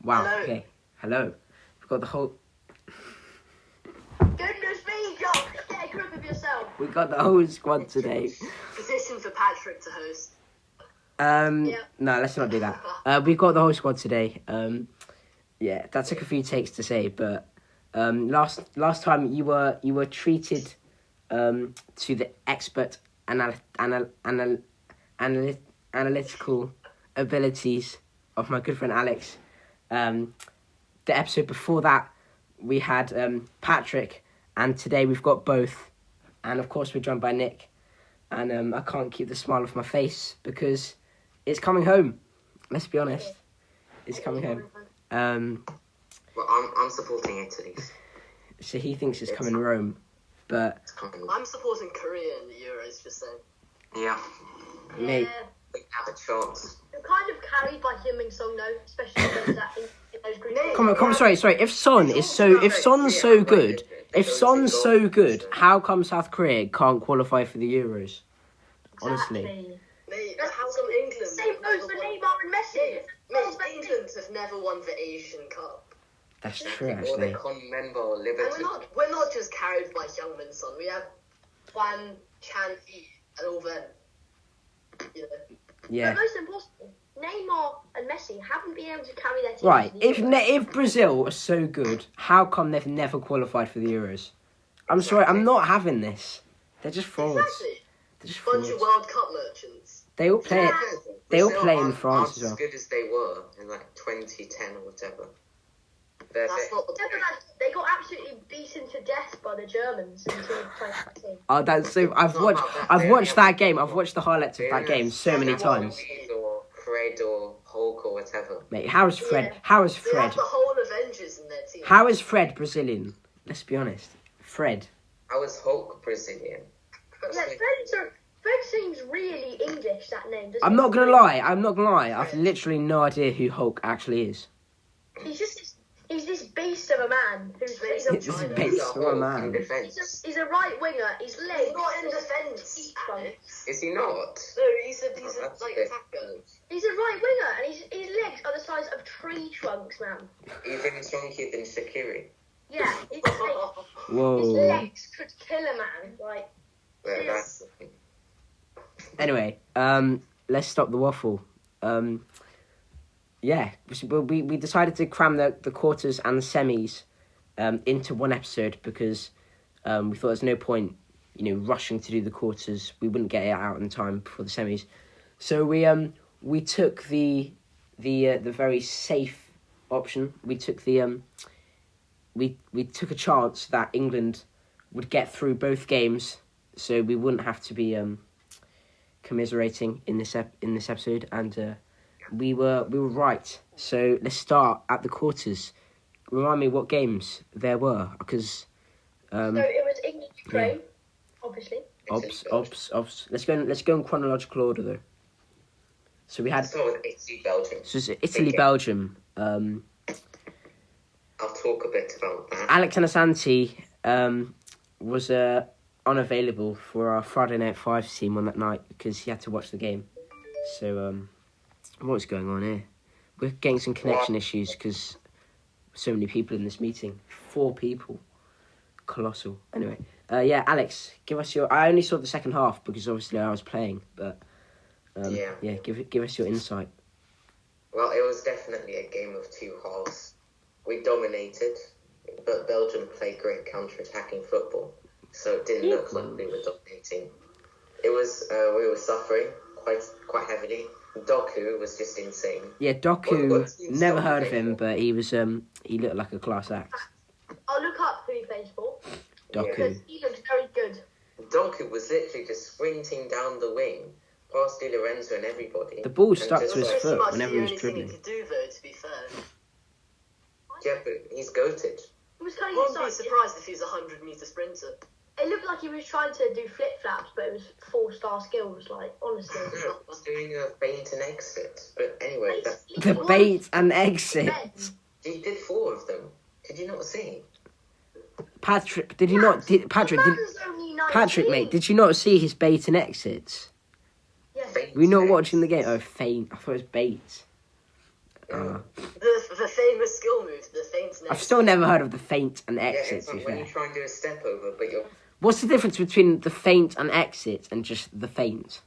Wow. Hello. Okay. Hello. We've got the whole. Goodness me, John! Get a grip of yourself. We got the whole squad today. Position for Patrick to host. No, let's not do that. We've got the whole squad today. Yeah, that took a few takes to say, but last time you were treated to the expert analytical abilities of my good friend Alex. The episode before that we had Patrick, and today we've got both, and of course we're joined by Nick, and I can't keep the smile off my face because it's coming home. Let's be honest, it's coming home. Well, I'm supporting Italy. So he thinks it's coming Rome, but I'm supporting Korea in the Euros, just saying. Yeah, mate, we have a chance. You're kind of carried by Heung-min Song, though, especially in those group stages. come on, sorry. If Son's so good, how come South Korea can't qualify for the Euros? Honestly. Exactly. Mate, how come England? Same goes for Neymar and Messi. Mate, England have never won the Asian Cup. That's true, Or the actually. Conmebol And Liberty. we're not just carried by Heung-min Son. We have Hwan Chan-hee and all them. You know. Yeah. But most important, Neymar and Messi haven't been able to carry their team. Right. to the Euros. If Brazil are so good, how come they've never qualified for the Euros? I'm sorry, I'm not having this. They're just frauds. Exactly. They're just Bunch frauds. of World Cup merchants. They all play. They all play in France as well. As good as they were in like 2010 or whatever. That's not the Yeah, point. but they got absolutely beaten to death by the Germans in 2019. Oh, that's so. I've not watched. about that. I've They watched only that game. I've watched the highlights of that game so many times. Or Fred or Hulk or whatever. Mate, how is Fred? Yeah. How is They Fred? have the whole Avengers in their team. How is Fred Brazilian? Let's be honest. Fred. How is Hulk Brazilian? Yeah, Fred seems really English, that name, doesn't I'm it? not gonna lie. I've literally no idea who Hulk actually is. He's this beast of a man who's This is based on a man. In defense. he's a right winger. His legs. He's not in defence. Is he not? No, he's a that's like a bit- attacker. He's a right winger, and his legs are the size of tree trunks, man. Even stronger than Shaqiri. Yeah, his Whoa. legs could kill a man. Like, Well, that's Anyway, let's stop the waffle. Yeah, we decided to cram the quarters and the semis into one episode because we thought there's no point, rushing to do the quarters. We wouldn't get it out in time before the semis. So we took the very safe option. We took we took a chance that England would get through both games, so we wouldn't have to be commiserating in this episode, and we were right. So let's start at the quarters. Remind me what games there were, because so it was England, Ukraine, obviously. Ops. Let's go in chronological order though. So we had start with Italy, Belgium. so it's Italy, Belgium. I'll talk a bit about that. Alex Anasanti was unavailable for our Friday Night Fives team on that night because he had to watch the game. So what's going on here? We're getting some connection issues because so many people in this meeting. 4 people. Colossal. Anyway, yeah, Alex, give us your... I only saw the second half because obviously I was playing, but yeah, give us your insight. Well, it was definitely a game of two halves. We dominated, but Belgium played great counter-attacking football, so it didn't look like we were dominating. It was we were suffering quite heavily. Doku was just insane. Yeah, Doku, What team's never Doku heard of play him, for? but he was he looked like a class act. I'll look up who he plays for. Doku. Because he looks very good. Doku was literally just sprinting down the wing, past Di Lorenzo and everybody. The ball and stuck just to his like- foot Pretty much whenever the he was only thing he dribbling. could do, though, to be fair. Yeah, but he's goated. He was kind I of wouldn't be surprised if he's a 100-metre sprinter. It looked like he was trying to do flip flaps, but it was 4-star skills. Like, honestly. No, he's doing a feint and exit. But anyway, The bait and exit. he did 4 of them. Did you not see? Patrick, did you not... Patrick, mate, did you not see his bait and exits? Yes. Feint Were you not and watching the exit. game? Oh, feint. I thought it was bait. Yeah. The The famous skill move, the feint and I've exit. still never heard of the feint and Yeah, exit, it's to be like when fair. you try and do a step over, but you're... What's the difference between the feint and exit and just the feint?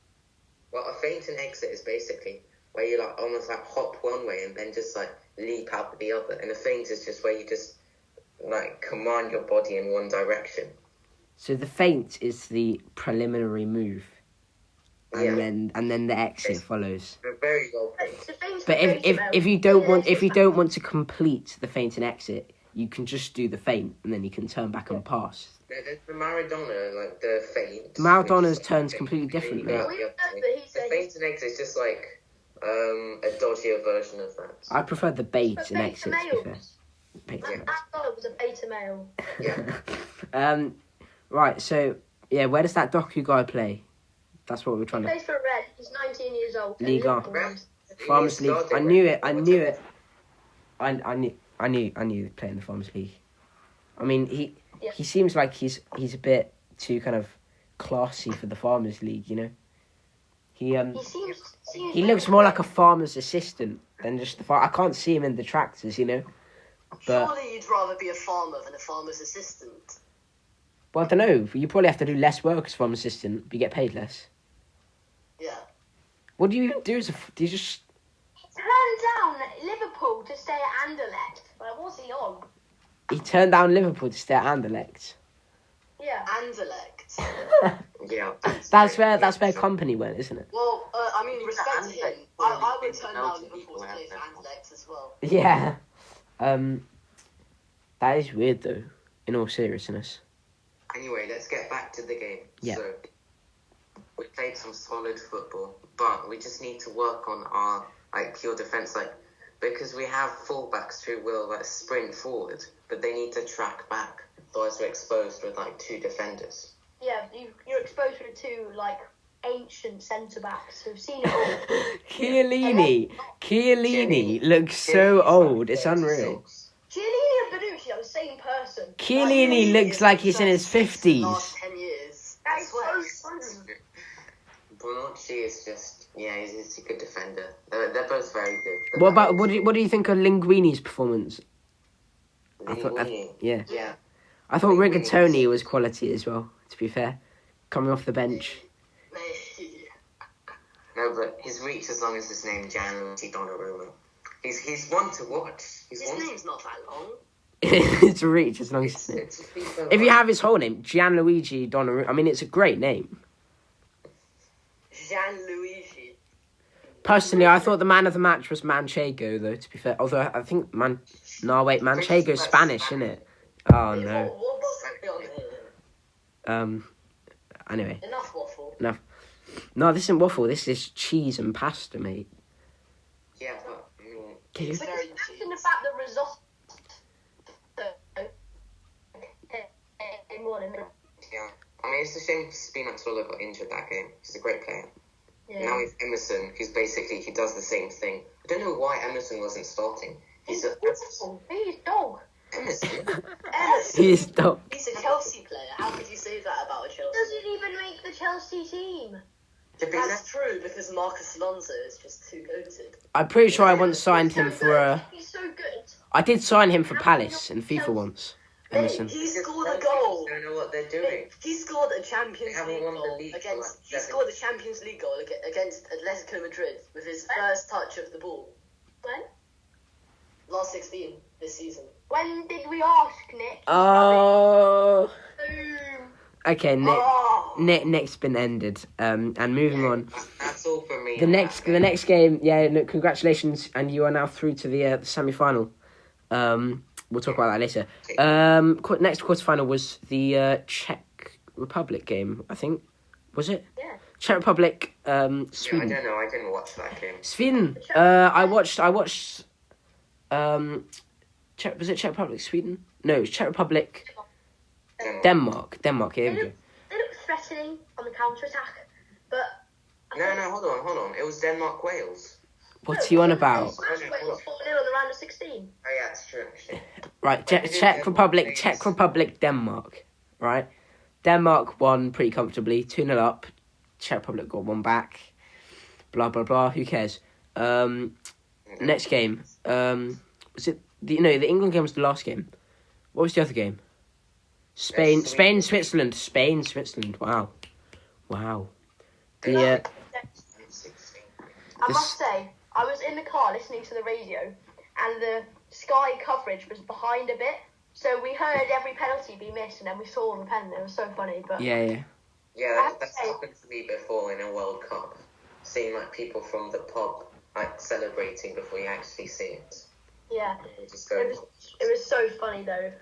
Well, a feint and exit is basically where you like almost like hop one way and then just like leap out the other. And a feint is just where you just like command your body in one direction. So the feint is the preliminary move, and Yeah. then the exit follows. They're very well played. The feint's But the if beta you mode. don't want The if you exit's don't want to complete the feint and exit, you can just do the feint and then you can turn back and pass. No, there's the Maradona, like the feint. Maradonna's which is, turns like, completely different, mate. We know that he's The a- feint and exit is just like a dodgier version of that. I prefer the bait But and beta exit, to be fair. males. Bait. That guy was a beta male. Yeah. Right, so yeah, where does that Doku guy play? That's what we're He trying to. plays for Red. He's 19 years old. and Liga. Liverpool fans. Farmers League. I knew it. I knew it. I knew he'd play in the Farmers League. I mean, he seems like he's a bit too kind of classy for the Farmers League, you know. He He looks more like a farmer's assistant than just the farm. I can't see him in the tractors, you know. But Surely you'd rather be a farmer than a farmer's assistant. well, I don't know. You probably have to do less work as farm assistant, but you get paid less. Yeah. What do you do as do you just? turned down Liverpool to stay at Anderlecht. Like, what's he on? He turned down Liverpool to stay at Anderlecht. Yeah. Anderlecht. Yeah. That's where company went, isn't it? Well, I mean, respect to him. I would turn down Belgian Liverpool to people play for have Anderlecht as well. Yeah. That is weird though. In all seriousness. Anyway, let's get back to the game. Yeah. So, we played some solid football, but we just need to work on our pure defense, because we have fullbacks who will sprint forward, but they need to track back. Otherwise, we're exposed with two defenders. Yeah, you're exposed to two, ancient centre-backs who've seen it all. Chiellini looks so old. It's unreal. Chiellini and Bonucci are the same person. Chiellini looks like he's in his 50s. Last 10 years. That is so true. Bonucci is just, he's a good defender. They're both very good. What do you think of Linguini's performance? Linguini. Yeah. Yeah. I thought Rigatoni was quality as well, to be fair. Coming off the bench. No, but his reach as long as his name Gianluigi Donnarumma. He's one to watch. His name's not that long. It's a reach as long as his name. If you have his whole name, Gianluigi Donnarumma, I mean, it's a great name. Gianluigi. Personally, I thought the man of the match was Manchego, though, to be fair. Although, I think Manchego's Spanish, isn't it? Oh, no. What's on here? Anyway. Enough waffle. No, this isn't waffle. This is cheese and pasta, mate. Yeah, but I mean, Okay. It's But very just cheap. in the fact that risotto in morning. yeah. I mean, it's a shame Spinazzola got injured that game. He's a great player. Yeah. Now it's Emerson, who's basically, he does the same thing. I don't know why Emerson wasn't starting. He's awful. He's dog. Emerson? He's dog. He's a Chelsea player. How could you say that about a He Chelsea? doesn't even make the Chelsea team. That's true because Marcus Alonso is just too goated. I'm pretty sure I once signed him He's so for good. He's so good. I did sign him for Palace in FIFA once. Emerson. He scored a goal. I don't know what they're doing. He scored a Champions They haven't League won the goal league for against. like He 7 scored a Champions League goal against Atletico Madrid with his first touch of the ball. When? Last 16 this season. When did we ask, Nick? Oh. Boom. Okay, Oh. Nick's been ended. And moving on. That's all for me. The next game, no, congratulations, and you are now through to the semi-final. We'll talk about that later. Next quarterfinal was the Czech Republic game, I think. Was it? Yeah. Czech Republic, I Sweden. don't know. I didn't watch that game. Sweden. I watched. Was it Czech Republic, Sweden? No, it was Czech Republic, Denmark. Denmark. Here we go. They look threatening on the counter-attack, but... No, hold on. It was Denmark Wales. What's he on about? Wales 4-0 in the round of 16. Oh yeah, it's true actually. Right, Czech Republic, Denmark. Right, Denmark won pretty comfortably, 2-0 up. Czech Republic got one back. Blah blah blah. Who cares? Next game. Was Was it the England game was the last game? What was the other game? Spain, Switzerland. Wow. The I must say, I was in the car listening to the radio, and the Sky coverage was behind a bit, so we heard every penalty be missed, and then we saw the pen. It was so funny, but yeah. Yeah, that's happened to me before in a World Cup. Seeing like people from the pub like celebrating before you actually see it. yeah, Just it was so funny though.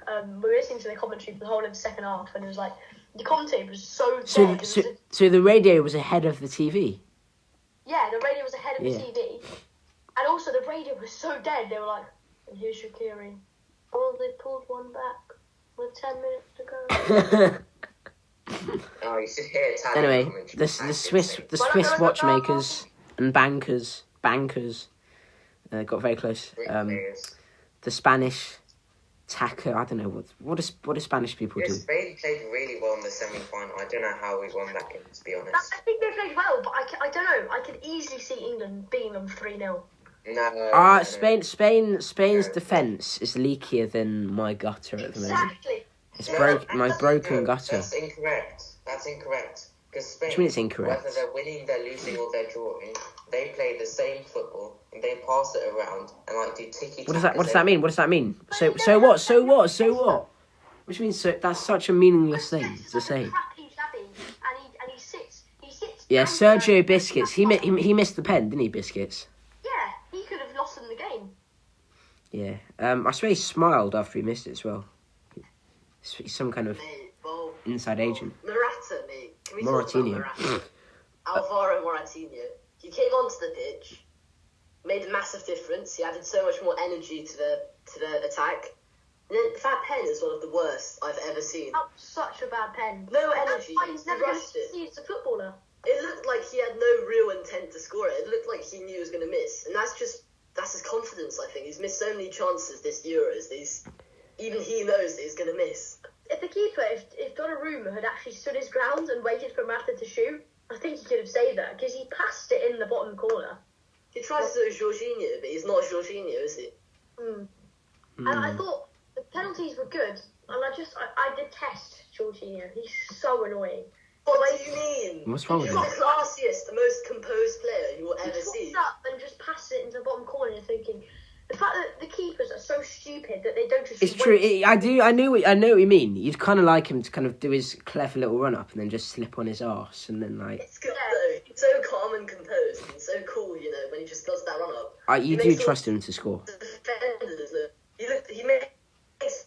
We were listening to the commentary for the whole of the second half, and it was like the commentary was so dead. So the radio was ahead of the TV. Yeah, the radio was ahead of the TV, and also the radio was so dead. They were like, "And here's Shaqiri. Oh, they pulled one back with 10 minutes to go." Oh, you should hear Italian Anyway, commentary. the Swiss watchmakers and bankers got very close. The Spanish tacker, I don't know what do Spanish people do. Spain played really well in the semi-final. I don't know how we won that game, to be honest. I think they played well, but I don't know. I could easily see England beating them 3-0. No. Spain's defence is leakier than my gutter at the moment. Exactly. It's my broken gutter. That's incorrect. Because Spain, What do you mean it's incorrect? whether they're winning, they're losing, or they're drawing, they play the same football and they pass it around and like do tiki. What does that mean? What does that mean? So what? What do you mean? So that's such a meaningless thing to say. And he sits. Yeah, Sergio Biscuits. He missed the pen, didn't he, Biscuits? Yeah, he could have lost them the game. Yeah. I swear he smiled after he missed it as well. He's some kind of inside agent. Morata, mate. Can we Moratinho. talk about Morata? Alvaro Moratinho. He came onto the pitch, made a massive difference. He added so much more energy to the attack. And then that pen is one of the worst I've ever seen. That was such a bad pen. No That's energy. why he's never going to Rushed it. succeed as a footballer. It looked like he had no real intent to score it. It looked like he knew he was going to miss. And that's his confidence, I think. He's missed so many chances this Euros. Even he knows that he's going to miss. If the keeper, if Donnarumma had actually stood his ground and waited for Morata to shoot, I think he could have saved that, because he passed it in the bottom corner. He tries to do Jorginho, but he's not Jorginho, is he? And I thought the penalties were good, and I detest Jorginho. He's so annoying. What do you mean? What's wrong with He's him? the classiest, the most composed player you will ever He see. swaps up and just passes it into the bottom corner, and thinking, the fact that the keepers are so stupid that they don't just. It's true. I know what you mean. You'd kind of like him to kind of do his clever little run up and then just slip on his arse and then like. It's good though. He's so calm and composed and so cool, when he just does that run up. You do trust him to score. The defenders look. He makes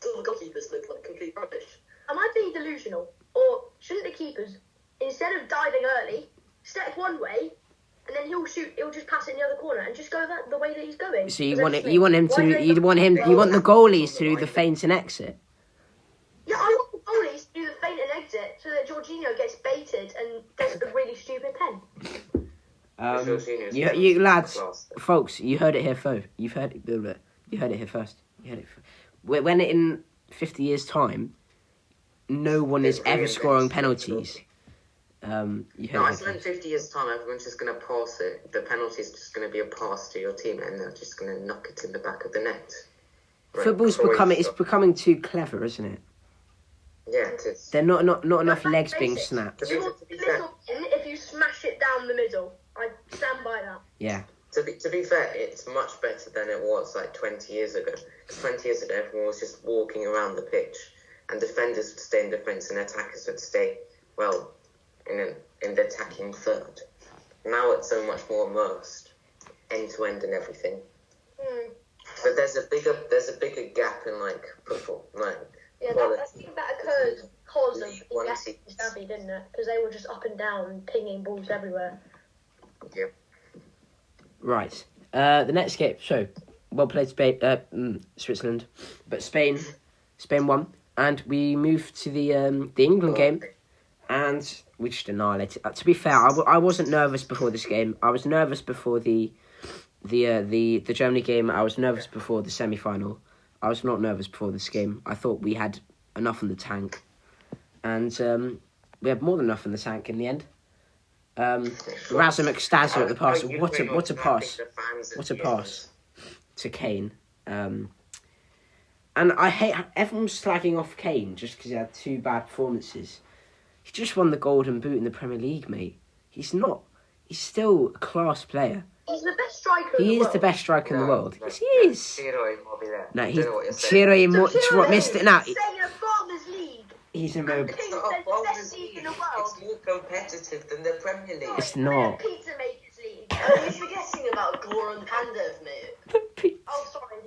all the goalkeepers look like complete rubbish. Am I being delusional, or shouldn't the keepers, instead of diving early, step one way, and then he'll just pass it in the other corner and just go the way that he's going? So you want the goalies to do the feint and exit. Yeah, I want the goalies to do the feint and exit so that Jorginho gets baited and does a really stupid pen. You lads, folks, you heard it here first. You heard it first. When in 50 years' time, no one is ever scoring penalties. I meant 50 years' time, everyone's just going to pass it. The penalty is just going to be a pass to your team, and they're just going to knock it in the back of the net. Right. Football's becoming too clever, isn't it? Yeah, it is. They're not enough legs being snapped. You want the little pin if you smash it down the middle. I stand by that. Yeah. To be fair, it's much better than it was like 20 years ago. Because 20 years ago, everyone was just walking around the pitch, and defenders would stay in defence, and attackers would stay, in the attacking third. Now it's so much more immersed, end to end and everything. But there's a bigger gap in like football, like. Yeah, I think that occurred because of Xavi, didn't it? Because they were just up and down, pinging balls everywhere. Yeah. Right. The next game. So, well played, Spain. Switzerland, but Spain won, and we moved to the England game, and we just annihilated. To be fair, I wasn't nervous before this game. I was nervous before the Germany game. I was nervous before the semi-final. I was not nervous before this game. I thought we had enough in the tank, and we had more than enough in the tank in the end. Razum Ekstaza at the pass. What a pass! What a pass to Kane. And I hate everyone was slagging off Kane just because he had 2 bad performances. He just won the Golden Boot in the Premier League, mate. He's not. He's still a class player. He's the best striker in He the is world. the best striker in the world. Yes, he is. Ciro Immobile. No, I he's don't know what you're saying. Ciro Immobile. Missed it now. Saying a Farmers League. He's immobile. It's not The a best Farmers league League. in the world. It's more competitive than the Premier League. It's not. Pizza Makers League. Are you forgetting about Goran Pandev, mate? Oh, sorry.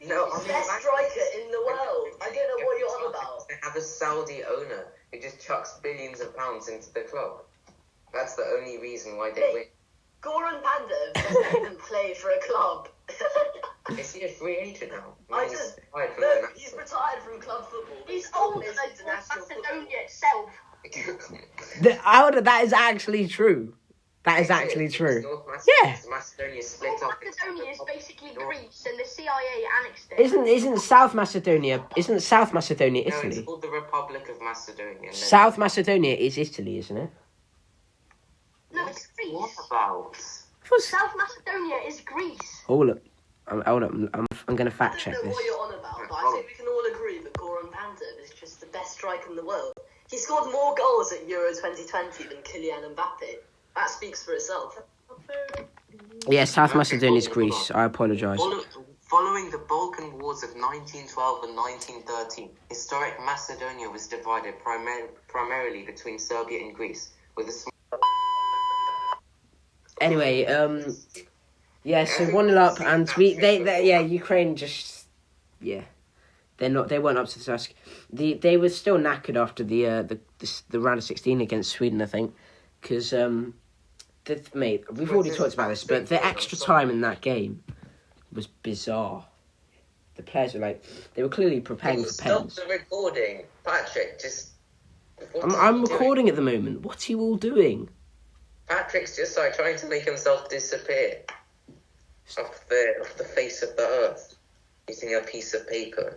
No, He's the best striker in the world. I don't know what you're on about. They have a Saudi owner who just chucks billions of pounds into the club. That's the only reason why they win. Goran Pandev doesn't even play for a club. Is he a free agent now? He's retired from club football. He's older than Macedonia itself. That is actually true. That is actually true. Yeah. Macedonia split North up. Macedonia is basically Greece, and the CIA annexed it. Isn't South Macedonia? Isn't South Macedonia No, it's Italy? called the Republic of Macedonia. and then- South Macedonia is Italy, isn't it? No, it's Greece. What about? South Macedonia is Greece. Hold up. I'm going to fact I check don't know this. what you're on about, but I think we can all agree that Goran Pandev is just the best striker in the world. He scored more goals at Euro 2020 than Kylian Mbappe. That speaks for itself. Yeah, South Macedonia is Greece. I apologise. Following the Balkan Wars of 1912 and 1913, historic Macedonia was divided primarily between Serbia and Greece, with a small... Anyway, yeah, so 1-0 up, and Ukraine just, yeah, they weren't up to the task. They were still knackered after the round of 16 against Sweden, I think, because mate, we've already talked about this, but the extra time in that game was bizarre. The players were they were clearly preparing for pens. Stop the recording, Patrick. Just. I'm recording at the moment. What are you all doing? Patrick's just trying to make himself disappear off the face of the earth using a piece of paper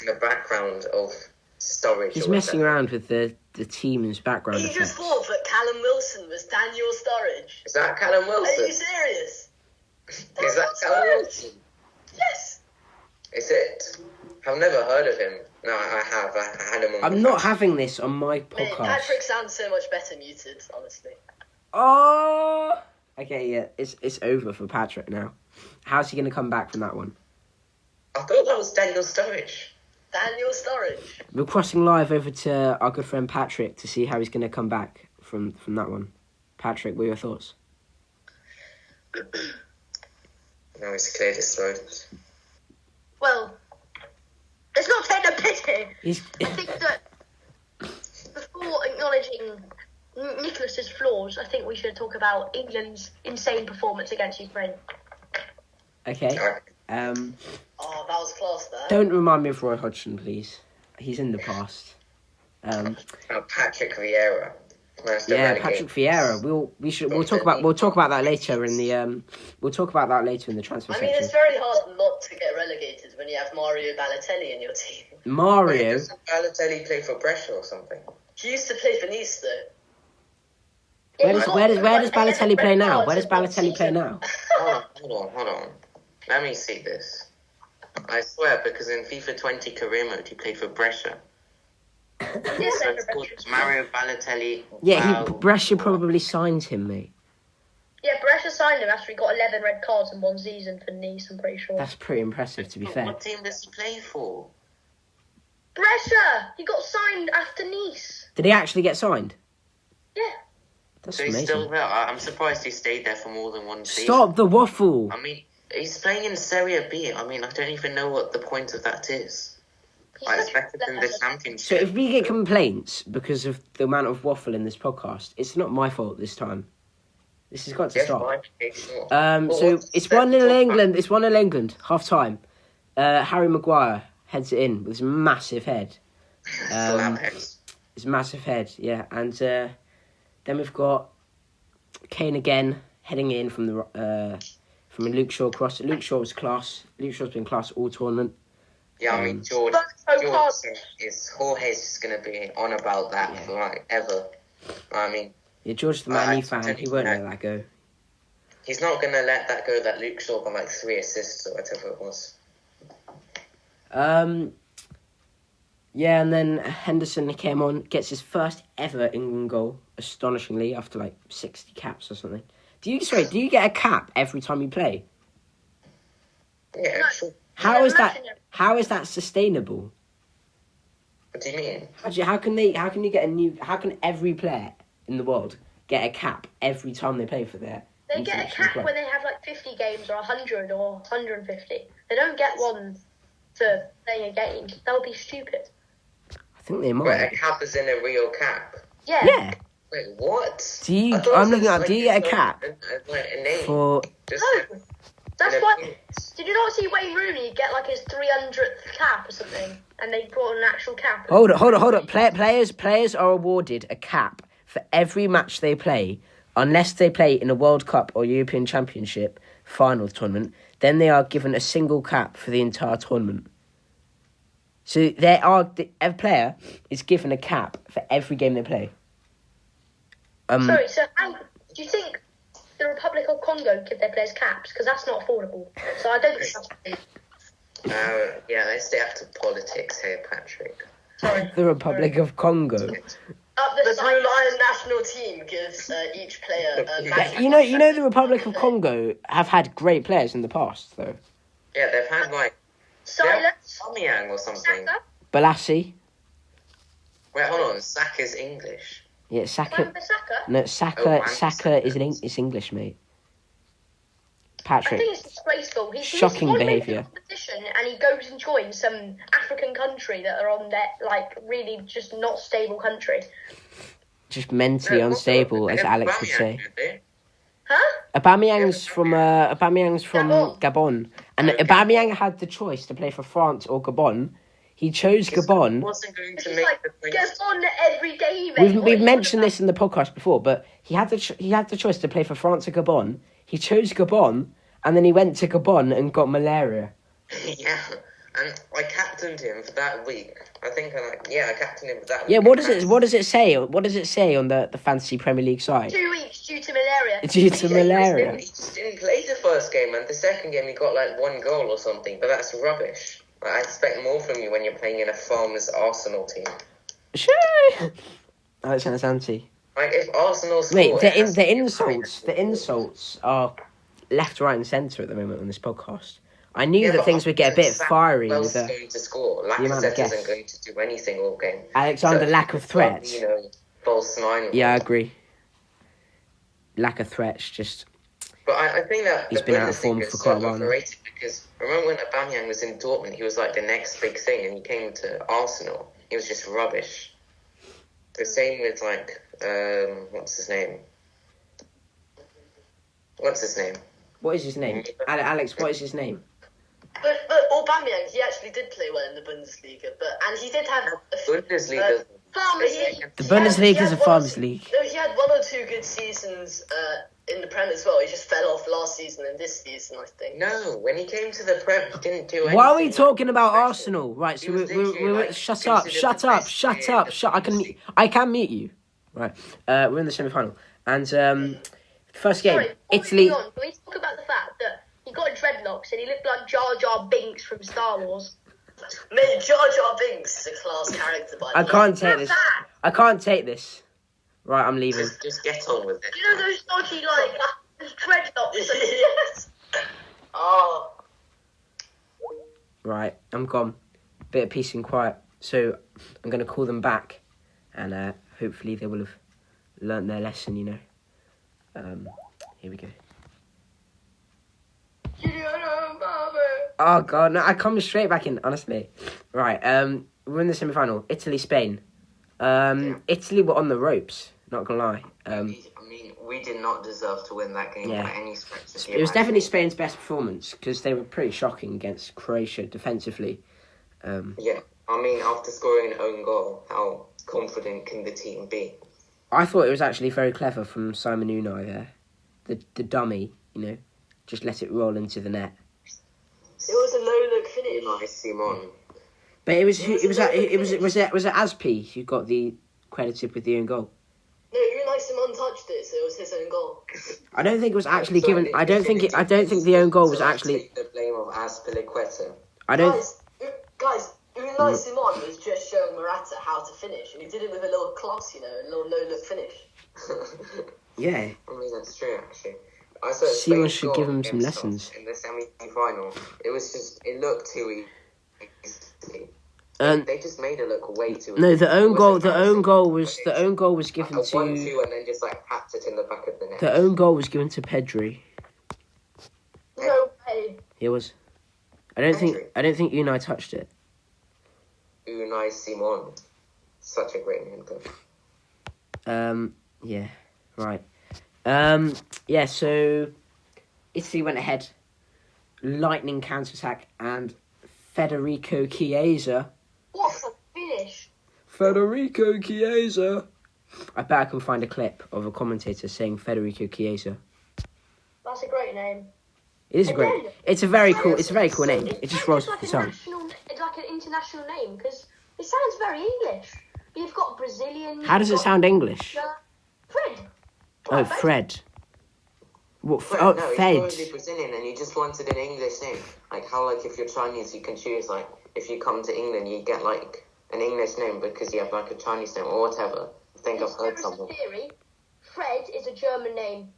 in the background of storage. He's messing around with the team's background He effects. just thought that Callum Wilson was Daniel Sturridge. Is that Callum Wilson? Are you serious? Is that Callum Wilson? Yes. Is it? I've never heard of him. No, I have. I had him on. I'm not having this on my Mate, podcast. Patrick sounds so much better muted, honestly. Oh, okay, yeah, it's over for Patrick now. How's he going to come back from that one? I thought that was Daniel Sturridge. Daniel Sturridge. We're crossing live over to our good friend Patrick to see how he's going to come back from that one. Patrick, what are your thoughts? Now he's cleared his throat. Well, let's not take the piss here. He's I think that before acknowledging Nicholas's flaws, I think we should talk about England's insane performance against Ukraine. okay. Oh, that was class there. Don't remind me of Roy Hodgson, please. He's in the past. Patrick Vieira. Yeah, Patrick Vieira. We'll talk about that later in the transfer I mean, section. it's very hard not to get relegated when you have Mario Balotelli in your team. Mario. Doesn't Balotelli play for Brescia or something? He used to play for Nice, though. Where does Balotelli play now? Where does Balotelli play now? Hold on. Let me see this. I swear, because in FIFA 20 career mode, he played for Brescia. So it's called Mario Balotelli. Yeah, Brescia probably signed him, mate. Yeah, Brescia signed him after he got 11 red cards in one season for Nice, I'm pretty sure. That's pretty impressive, to be fair. What team does he play for? Brescia! He got signed after Nice. Did he actually get signed? Yeah. That's So he's amazing. still there. I'm surprised he stayed there for more than one season. Stop the waffle. I mean, he's playing in Serie B. I mean, I don't even know what the point of that is. It's better than the So Championship. if we get complaints because of the amount of waffle in this podcast, it's not my fault this time. This has got to stop. So it's 1-0 England. It's 1-0 England. Half time. Harry Maguire heads it in with his massive head. His massive head, yeah. And then we've got Kane again heading in from a Luke Shaw cross. Luke Shaw was class. Luke Shaw's been class all tournament. Yeah, I mean, Jorge's just going to be on about that for ever. I mean, Yeah, George the Man U fan, he won't let that go. He's not going to let that go that Luke Shaw got 3 assists or whatever it was. Yeah, and then Henderson came on, gets his first ever England goal, astonishingly, after like 60 caps or something. Do you get a cap every time you play? Yeah, sure. How is that sustainable? What do you mean? How can every player in the world get a cap every time they play for their They get a international cap club? when they have like 50 games or 100 or 150. They don't get one for playing a game. That would be stupid. I think they might. Wait, a cap is in a real cap? Yeah. Yeah. Wait, what? Do you? I thought I'm it looking was up. Do you get a cap a name? for? Just No. That's in a why. pin. Did you not see Wayne Rooney get like his 300th cap or something? And they brought an actual cap. Hold on. Players are awarded a cap for every match they play, unless they play in a World Cup or European Championship final tournament. Then they are given a single cap for the entire tournament. So a player is given a cap for every game they play. Sorry, so how do you think the Republic of Congo give their players caps? Because that's not affordable. So I don't think that's... Yeah, let's stay after politics here, Patrick. Sorry. The Republic of Congo. Up The the Blue side. Lion national team gives each player a Yeah, magic. you know the Republic of Congo have had great players in the past though. Yeah, they've had like Silence. Aubameyang or something. Saka. Balassi. Wait, hold on. Saka's English. Yeah, Saka. Wan-Bissaka. No, Saka is English, mate. I Patrick. think it's disgraceful. He's Shocking won behaviour. competition and he goes and joins some African country that are on that like really just not stable country. Just mentally unstable, as Alex would say. Huh? Aubameyang's from Gabon, and Okay. Aubameyang had the choice to play for France or Gabon. He chose Gabon. Wasn't going to He's make like, the point. get on every day, mate. We've mentioned this in the podcast before, but he had the choice to play for France or Gabon. He chose Gabon, and then he went to Gabon and got malaria. Yeah, and I captained him for that week. I think I captained him for that week. Yeah, what does it say? What does it say on the fantasy Premier League side? 2 weeks due to malaria. Due to malaria. He just didn't play the first game, and the second game he got like 1 goal or something, but that's rubbish. Like, I expect more from you when you're playing in a farmers Arsenal team. Sure. Alexander Santi. Like, if Arsenal score... Mate, it has to the be insults are left, right, and centre at the moment on this podcast. I knew Yeah, that but things would get a bit Sam fiery Wells with is going to score. amount of Lacazette guests. isn't going to do anything all game. Alexander So, lack of threats. You know, false 9. Yeah, I agree. Lack of threats, just But I think that He's the been out of form Bundesliga for is quite a so while now. overrated because remember when Aubameyang was in Dortmund, he was like the next big thing, and he came to Arsenal. He was just rubbish. The same with like what's his name? What is his name? Alex, what is his name? But Aubameyang, he actually did play well in the Bundesliga, and he did have Bundesliga. The Bundesliga is a farmers league. No, he had 1 or 2 good seasons in the Prem as well. He just fell off last season and this season, I think. No, when he came to the Prem, he didn't do anything. Why are we talking about Arsenal? Right, so He was literally, like, shut considered up. the best player in the I can mute you. Right, we're in the semi-final, and first game, Sorry, Italy. Can we talk about the fact that he got dreadlocks and he looked like Jar Jar Binks from Star Wars? Mate, Jar Jar Binks is a class character, by the I way. can't take What's this. that? I can't take this. Right, I'm leaving. Just get on with it. You know those dodgy like those dreadlocks? Yes. Oh. Right, I'm gone. Bit of peace and quiet. So I'm gonna call them back, and hopefully they will have learnt their lesson. You know. Here we go. Oh god, no! I come straight back in. Honestly, right. We're in the semi-final. Italy, Spain. Italy were on the ropes. Not gonna lie. I mean, we did not deserve to win that game Yeah. by any stretch of the It was definitely imagination. Spain's best performance because they were pretty shocking against Croatia defensively. Yeah, I mean, after scoring an own goal, how confident can the team be? I thought it was actually very clever from Simon Unai there. The dummy, you know, just let it roll into the net. It was a low-look finish. Nice, Simon. But it was Aspi who got the credited with the own goal. No, Unai Simon touched it, so it was his own goal. I don't think it was actually So given. I don't think the own goal was so actually. Take the blame of Aspilicueta. I don't. Guys, Guys, Unai Simon was just showing Morata how to finish, and he did it with a little class, a little no-look finish. Yeah. I mean, that's true, actually. I saw Simon Spain should score give him some against us lessons. in the semi-final. It looked too easy. They just made it look way too easy. No, the own goal was Like given a to 1-2 and then just tapped it in the back of the net. the own goal was given to Pedri. No way. It was. I don't think Unai touched it. Unai Simon. Such a great name, though. Yeah. Right. Yeah. So Italy went ahead, lightning counter-attack, and Federico Chiesa. What a finish. Federico Chiesa. I bet I can find a clip of a commentator saying Federico Chiesa. That's a great name. It is great. It's a very cool name. It It just rolls off like the a tongue. It's like an international name because it sounds very English. You've got Brazilian. How does it sound English? Fred. Oh, Fred. What? No, he's Fed. probably Brazilian and you just wanted an English name. How, if you're Chinese, you can choose, if you come to England, you get, an English name because you have, a Chinese name or whatever. I think I've heard something. Theory, Fred is a German name.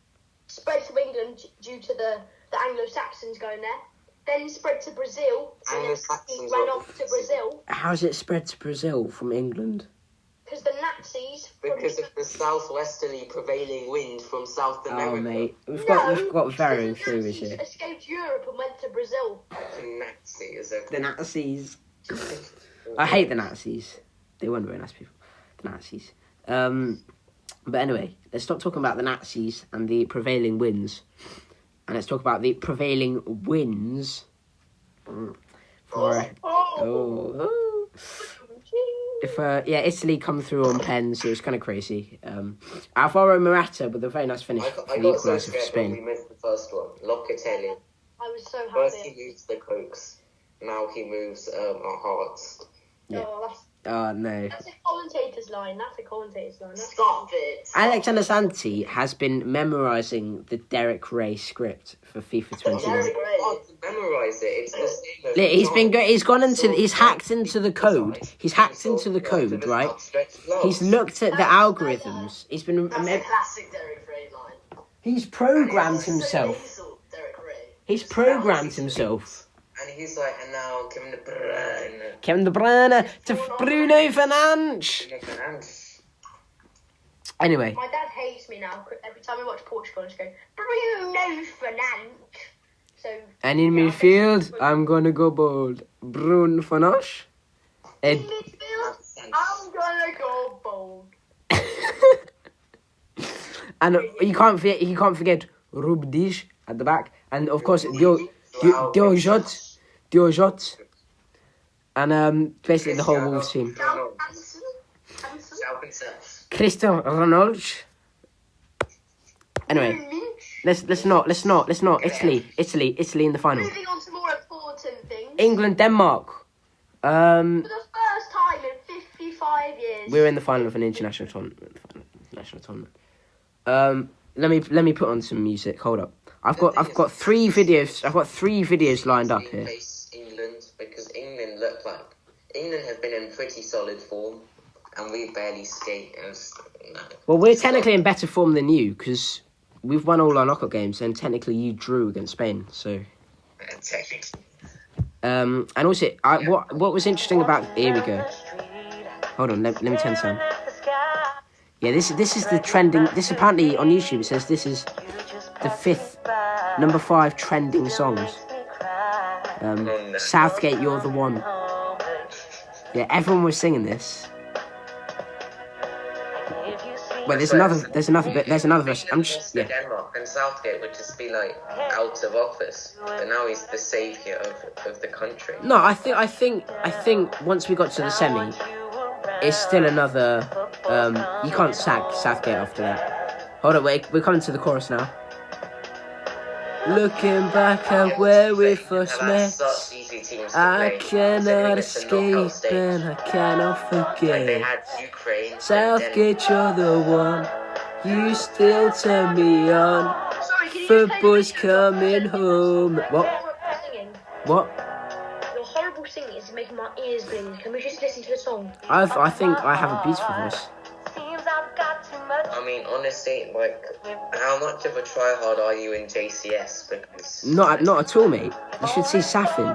Spread to England due to the Anglo-Saxons going there. Then spread to Brazil. Anglo-Saxons ran off to Brazil. How's it spread to Brazil from England? Because the Nazis. Because of the southwesterly prevailing wind from South America. Oh, mate. We've got varying theories Nazis here. escaped Europe and went to Brazil. Nazis. The Nazis. I hate the Nazis. They weren't very nice people. The Nazis. But anyway, let's stop talking about the Nazis and the prevailing winds. And let's talk about the prevailing winds. Italy come through on pens, so it was kind of crazy. Alvaro Morata with a very nice finish for I the got so equaliser for scared when we Spain. missed the first one. Locatelli. I was so happy. First he moves the Cokes, now he moves our hearts. Yeah. Oh, Oh, no. that's a commentator's line. Stop it. Alexander Santi has been memorising the Derek Ray script for FIFA 21. Derek Ray. Hard to memorise it. It's the same as He's hacked into the code. He's hacked into the code, right? He's looked at the algorithms. He's been. That's a classic Derek Ray line. He's programmed So himself. nasal, Derek Ray. He's programmed himself. And he's like, and now Kevin De Bruyne. Kevin De Bruyne to Bruno Fernandes. Anyway, My dad hates me now. Every time we watch Portugal, I just go, Bruno Fernandes. So. and in midfield, I'm gonna go bold. Bruno Fernandes. In midfield, I'm gonna go bold. And you can't forget Rubdish at the back, and of course Diojot, and basically the whole Wolves team. Cristiano Ronaldo. Anyway, let's not. Italy in the final. Moving on to more important things. England, Denmark. For the first time in 55 years. We're in the final of an international tournament. Let me put on some music. Hold up. I've got three videos lined up here. England, because England have been in pretty solid form, and we barely skate. Well, we're technically in better form than you because we've won all our knockout games, and technically you drew against Spain. So. And also, what was interesting about here we go. Hold on, let me turn this on. Yeah, this is the trending. This apparently on YouTube it says this is the number 5 trending songs. Southgate, you're the one. Yeah, everyone was singing this. Well, there's another verse. I'm just Denmark and Southgate would just be out of office, but now he's the saviour of the country. No, I think once we got to the semi, it's still another. You can't sack Southgate after that. Hold on, we're coming to the chorus now. Looking back at where we first met, I cannot escape and I cannot forget. Southgate, you're the one, you still turn me on. Football's coming home. What? Your horrible singing is making my ears bleed. Can we just listen to the song? I think I have a beautiful voice. I mean, honestly, like, how much of a tryhard are you in JCS? Because Not at all, mate. You should see Safin.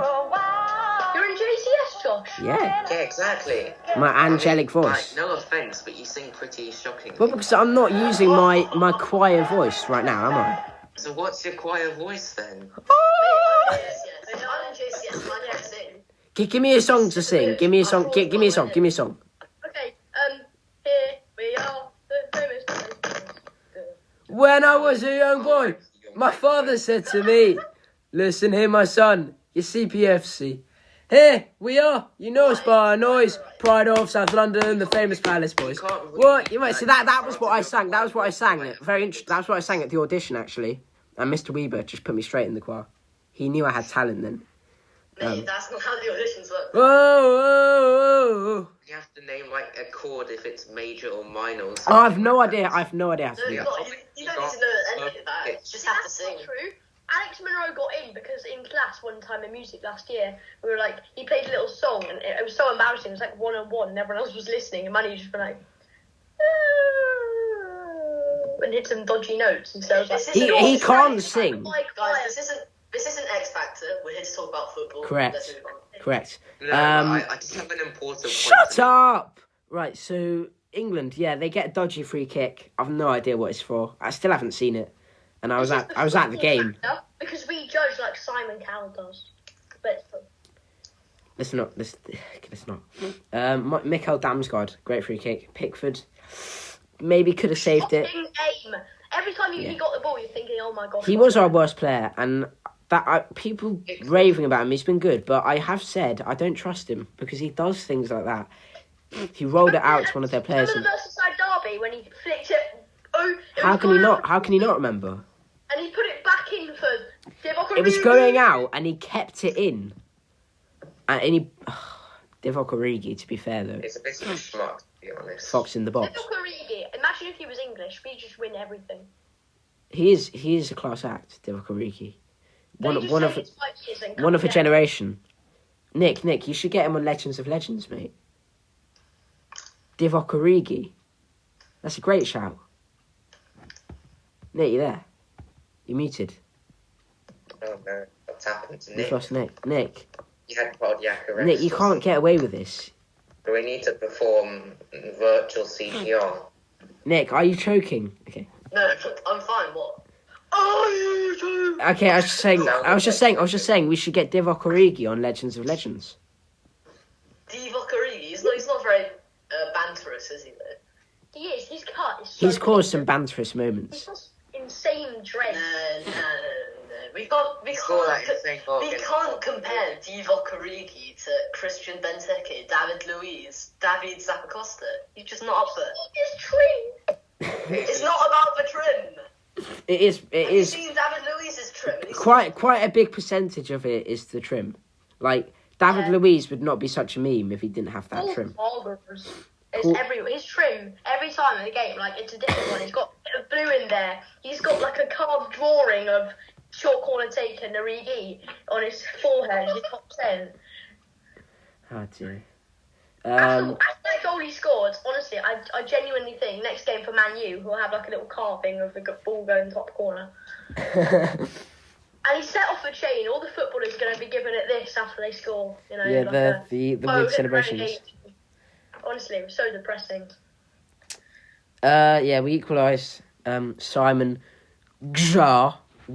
You're in JCS, Josh? Yeah. yeah, exactly. My angelic voice. Like, no offense, but you sing pretty shockingly. Well, because I'm not using my choir voice right now, am I? So what's your choir voice then? I'm in JCS, I never sing. Give me a song to sing. Give me a song. Give me a song. Give me a song. Okay, here we are, the famous. When I was a young boy, my father said to me, "Listen here, my son, your CPFC. Here we are, you know us by our noise. Pride of South London, the famous Palace Boys." What? You might see that was what I sang. That was what I sang. That's what I sang at the audition, actually. And Mr. Weber just put me straight in the choir. He knew I had talent then. Mate, that's not how the auditions work. Whoa, whoa, whoa. You have to name like a chord if it's major or minor. Or Oh, I've no idea. I've no idea how to No, do you that. don't need to know any of that. You just have to That's sing. not true. Alex Monroe got in because in class one time in music last year, we were like, he played a little song and it was so embarrassing. It was like 1-on-1 and everyone else was listening and Manny just been like, and hit some dodgy notes and so I was like, He can't sing. Guys, this isn't X Factor. We're here to talk about football. Correct. Let's move on. Correct. No, I just have an important point. Shut up! Right, so England, yeah, they get a dodgy free kick. I've no idea what it's for. I still haven't seen it. And I was at the game. Because we judge like Simon Cowell does. But Let's not. Mikel Damsgaard, great free kick. Pickford, maybe could have saved it. shocking aim. Every time he got the ball, you're thinking, oh my god. He was our worst player, and people raving about him. He's been good, but I have said I don't trust him because he does things like that. He rolled it out to one of their players. Remember the Merseyside derby when he flicked it? How can he not? How can he not remember? And he put it back in for Divock It was Origi. going out, and he kept it in. And he, Divock Origi, to be fair though, It's a bit of a schmuck, to be honest. fox in the box. Divock Origi. Imagine if he was English. We just win everything. He is a class act, Divock Origi. But you just One say of it's 5 years and one of a come generation. Nick, you should get him on Legends of Legends, mate. Divock Origi. That's a great shout. Nick, you there? You're muted. Oh no, what's happened to You've Nick? lost Nick. You had cardiac arrest. Nick, you can't get away with this. We need to perform virtual CPR. Nick, are you choking? Okay. No, I'm fine. What? Oh, you Okay, I was just saying we should get Divock Origi on Legends of Legends. Divock Origi. He's not very banterous, is he? Though? He is. His cut is so He's caused some good. banterous He's moments. got insane dread. No. We Score that insane goal against can't compare Divock Origi to Christian Benteke, David Luiz, David Zappacosta. He's just not up there. His trim. It's not about the trim. It is. Have you seen David Luiz's trim? He's Quite a big percentage of it is the trim. Like David Luiz would not be such a meme if he didn't have that trim. His trim every time in the game, like it's a different one. He's got a bit of blue in there. He's got like a carved drawing of short corner taker Origi on his forehead, his top 10. Oh dear. After that goal he scored, honestly, I genuinely think next game for Man U, he'll have like a little carving of the ball going top corner. And he set off a chain. All the footballers are going to be giving it this after they score. You know, Yeah, like the weird celebrations. Honestly, it was so depressing. Yeah, we equalised. Simon Jar. I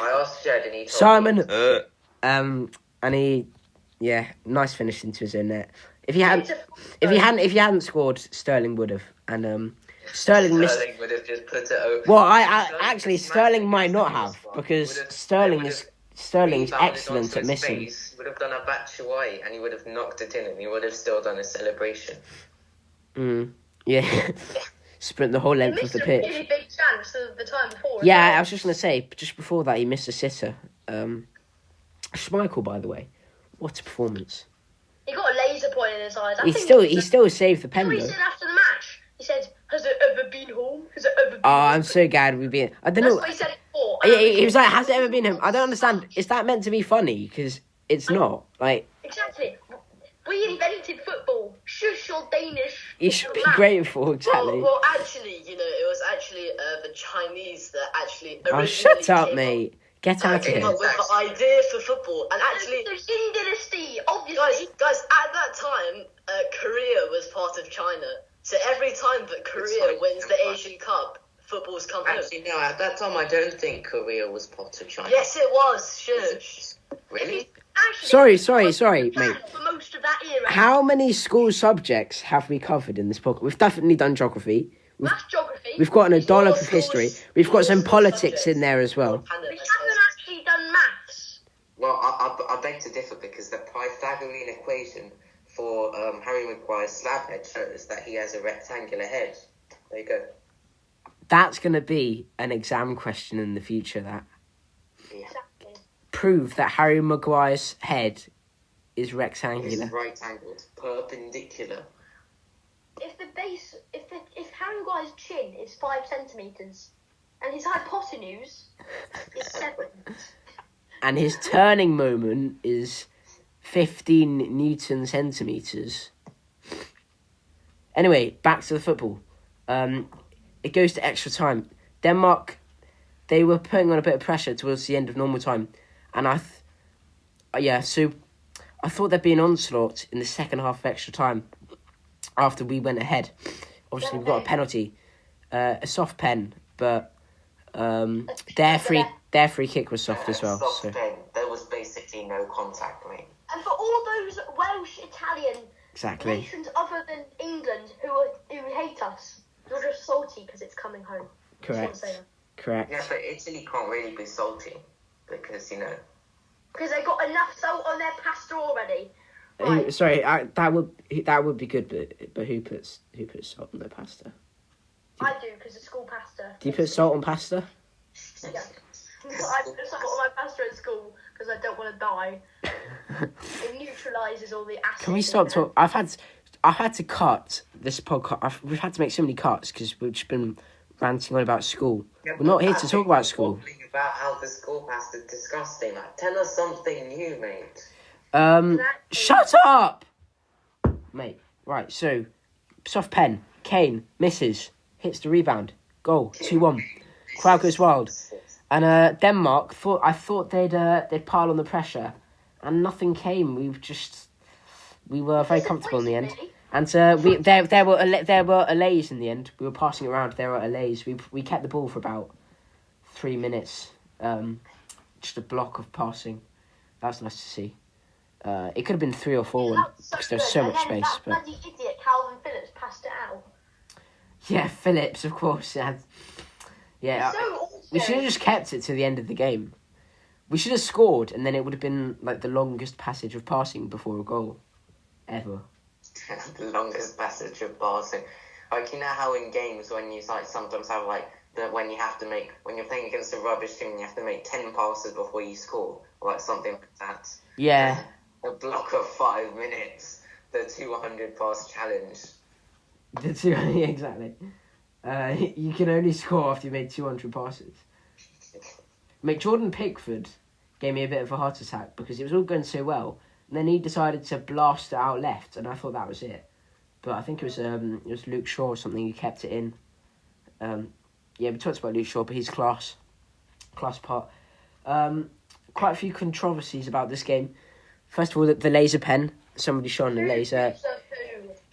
asked Jed and he told Simon. me. And he, yeah, nice finish into his own net. If he hadn't scored, Sterling would have. And Sterling missed. Sterling would have just put it over. Well, I actually Sterling might not have because Sterling's excellent at missing. He would have done a Batshuayi and he would have knocked it in and he would have still done a celebration. Yeah. Sprint the whole length of the pitch. He missed a really big chance the time before. Yeah, I was just going to say, just before that, he missed a sitter. Schmeichel, by the way, what a performance! He got a laser point in his eyes. He still saved the pen What he though. said after the match, he said, "Has it ever been home? Has it ever been?" Oh, I'm so glad we've been. I don't That's know. what he said sport. He was like, has it ever been him? I don't understand. Is that meant to be funny? Because it's not. Like, Exactly. We invented football. Shush your Danish. you should be grateful, exactly. Well, actually, it was actually the Chinese that actually originally Oh, shut up, came mate. Get out of came here. up with the idea for football. And actually, The Qing dynasty, obviously. guys, at that time, Korea was part of China. So every time that Korea wins the Asian Cup, football's come home. Actually, no, at that time, I don't think Korea was part of China. Yes, it was. Shush. Really? Actually, Sorry, mate. For most of that era. How many school subjects have we covered in this podcast? We've definitely done geography. That's geography. We've got a dollop of School- history. We've got some school politics subjects. in there as well. We haven't actually done maths. Well, I beg to differ because the Pythagorean equation for Harry Maguire's slab head shows that he has a rectangular head. There you go. That's going to be an exam question in the future, that. Yeah. Exactly. Prove that Harry Maguire's head is It's rectangular. right-angled, perpendicular. If Harry Maguire's chin is 5 centimeters and his hypotenuse is 7, And his turning moment is 15 Newton centimeters. Anyway, back to the football. It goes to extra time. Denmark, they were putting on a bit of pressure towards the end of normal time. And so I thought there'd be an onslaught in the second half of extra time after we went ahead. Obviously, we got a penalty, a soft pen, but their free kick was soft as well. Soft So pen. There was basically no contact, mate. and for all those Welsh, Italian exactly. nations other than England who hate us, you're just salty because it's coming home. Just want Correct. to say that. Correct. Yeah, but Italy can't really be salty because, Because they got enough salt on their pasta already. Right. Sorry, that would be good, but who puts salt on their pasta? I do because it's school pasta. Do you put salt on pasta? Yeah. I put salt on my pasta at school because I don't want to die. It neutralises all the acid. Can we stop talking? I've had to cut this podcast. We've had to make so many cuts because we've just been ranting on about school. We're not here to talk about school. About how the school pasta is disgusting. Like, tell us something new, mate. Shut up, mate. Right, so soft pen. Kane misses, hits the rebound, goal 2-1. Crowd goes wild, and Denmark I thought they'd pile on the pressure, and nothing came. We were very comfortable in the end, and there were allays in the end. We were passing around. There were allays. We kept the ball for about 3 minutes. Just a block of passing. That was nice to see. It could have been 3 or 4 because there was so much space. That But bloody idiot Calvin Phillips passed it out. yeah, Phillips, of course. Yeah, So awesome. we should have just kept it to the end of the game. We should have scored, and then it would have been like the longest passage of passing before a goal ever. The longest passage of passing. Like, you know how in games when you sometimes have when you're playing against a rubbish team, you have to make 10 passes before you score, or like something like that. Yeah, A block of 5 minutes, the 200 pass challenge. exactly. You can only score after you made 200 passes. Mate, Jordan Pickford gave me a bit of a heart attack because it was all going so well, and then he decided to blast it out left, and I thought that was it. But I think it was Luke Shaw or something who kept it in. Yeah, we talked about Luke Shaw, but he's class part. Quite a few controversies about this game. First of all, the laser pen. Somebody shone a laser.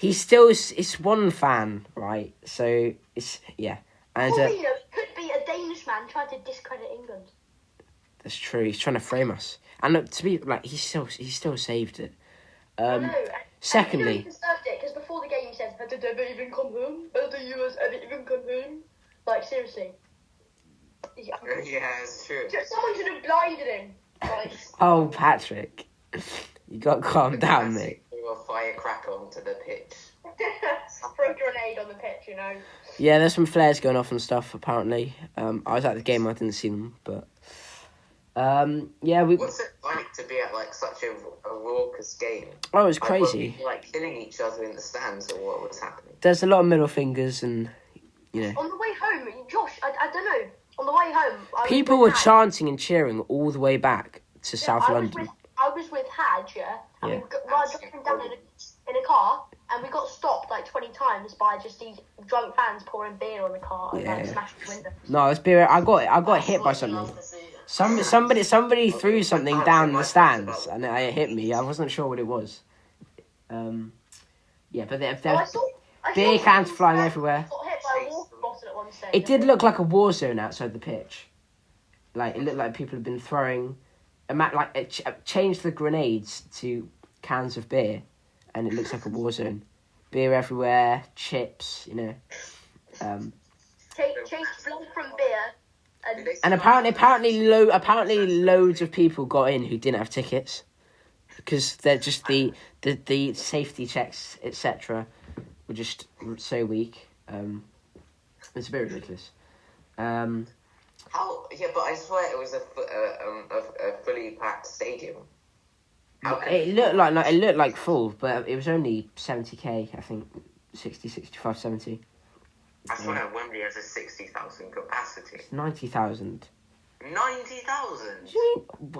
It's one fan, right? So it's and Well, you know, it could be a Danish man trying to discredit England. that's true. He's trying to frame us, and to be like, he still saved it. I know. Secondly, And he deserved it because before the game he says, "How did ever even come home? How do you ever even come home?" Like, seriously. Yeah, it's true. someone should have blinded him. Like, oh Patrick, you got to calm down, mate. Threw a firecracker onto the pitch. throw a grenade on the pitch, you know. Yeah, there's some flares going off and stuff. Apparently, I was at the game. I didn't see them, but What's it like to be at such a raucous game? Oh, it was Were crazy. people, killing each other in the stands, or what was happening? There's a lot of middle fingers, and On the way home, Josh, I don't know. On the way home, People were chanting and cheering all the way back to South London. I was with Hadj, and Yeah. we were driving down in a car, and we got stopped like 20 times by just these drunk fans pouring beer on the car and like smashing the windows. No, it's beer. I got hit by something. Somebody threw something down the stands, and it hit me. I wasn't sure what it was. Yeah, but there's beer cans flying everywhere. Got hit by a water bottle at one stage. It did look like a war zone outside the pitch. Like, it looked like people had been throwing... changed the grenades to cans of beer, and it looks like a war zone. Beer everywhere, chips, you know. Change blood from beer. And apparently loads of people got in who didn't have tickets. Because they're just the safety checks, etc., were just so weak. It's a bit ridiculous. How? Yeah, but I swear it was a fully packed stadium. It looked like full, but it was only 70k, I think, 60, 65, 70. I swear Wembley has a 60,000 capacity. 90,000. 90,000?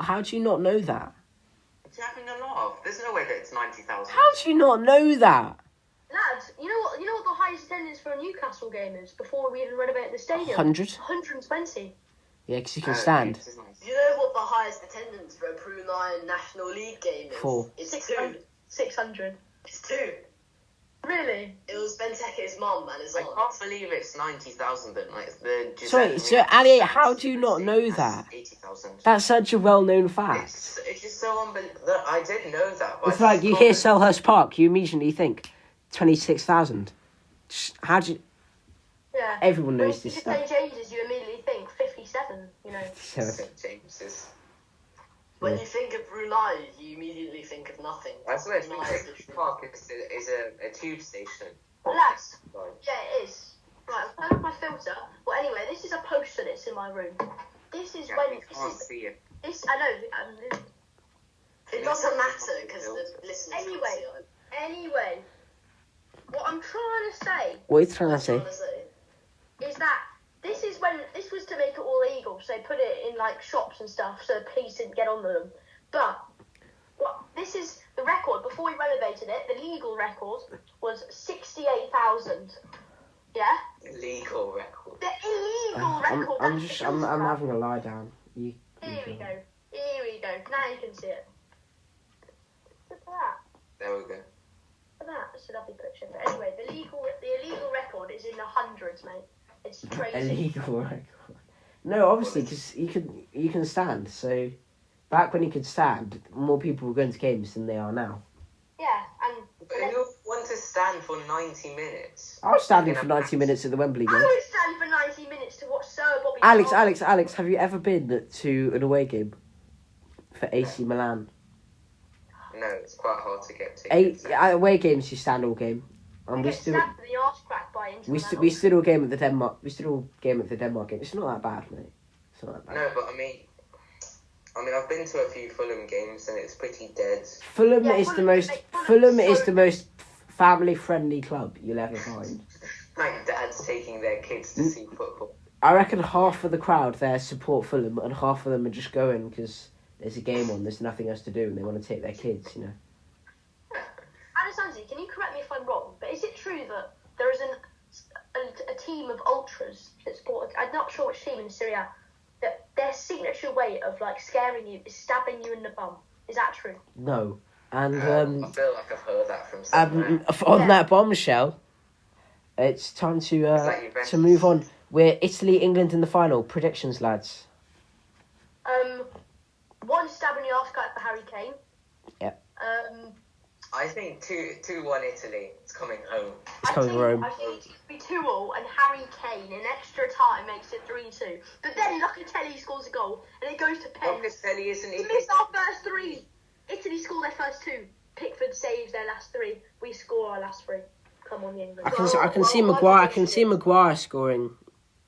How do you not know that? You're having a laugh. There's no way that it's 90,000. How do you not know that? Lads, you know what the highest attendance for a Newcastle game is before we even renovated the stadium? 100? 120. Yeah, because you can stand. You know what the highest attendance for a Brunei National League game is? 4. It's 600. 2. 600. It's 2. Really? It was Benteke's mum and his I aunt. can't believe it's 90,000 and like the... Sorry, so Ali, how do you not know that? 80,000. That's such a well-known fact. It's just so unbelievable. I didn't know that. But It's like you hear Selhurst Park, you immediately think 26,000. How do you... Yeah. Everyone knows When this you stuff. say James's, you immediately think 57, you know. St. James's. When you think of Brunei, you immediately think of nothing. I swear, Brunei is the truth. Park is a tube station. Lads, yeah, it is. Right, I've turned off my filter. Well, anyway, this is a poster that's in my room. This is when... You can't see it. This, I know. It doesn't matter because the listeners can't see it. Anyway, what I'm trying to say What are you trying to say? is that this was to make it all legal, so they put it in like shops and stuff, so the police didn't get on them. But this is the record before we renovated it. The legal record was 68,000. Yeah. Illegal record. The illegal record. I'm having a lie down. Here we go. Now you can see it. Look at that. There we go. Look at that. It's a lovely picture. But anyway, the illegal record is in the hundreds, mate. It's crazy. Illegal record. No, obviously, because you can stand. So back when you could stand, more people were going to games than they are now. Yeah, and But you want to stand for 90 minutes. I was standing for 90 minutes at the Wembley game. I would stand for 90 minutes to watch Sir Bobby. Alex, have you ever been to an away game for AC Milan? No, it's quite hard to get to. Away games, you stand all game. And we stood for the arse crack by Inter Milan. we stood all game at the Denmark. We stood all game at the Denmark game. It's not that bad, mate. It's not that bad. No, but I mean, I've been to a few Fulham games and it's pretty dead. Fulham is the most family-friendly club you'll ever find. Like dads taking their kids to see football. I reckon half of the crowd there support Fulham and half of them are just going because there's a game on, there's nothing else to do and they want to take their kids, you know. Anasanzi, can you correct me if I'm wrong, but is it true that there is a team of ultras that support, I'm not sure which team in Syria, that their signature way of like scaring you is stabbing you in the bum? Is that true? No. And I feel like I've heard that from somewhere. on that bombshell, it's time to move on. We're Italy, England in the final. Predictions, lads. One stab in the arse crack for Harry Kane. Yep. I think 2-1 Italy. It's coming home. It's coming home. I think it's going to be 2-2 and Harry Kane in extra time makes it 3-2. But then Locatelli scores a goal and it goes to pens. Locatelli isn't We missed our first 3. Italy score their first 2. Pickford saves their last 3. We score our last 3. Come on, the England. I can see Maguire. I can see Maguire scoring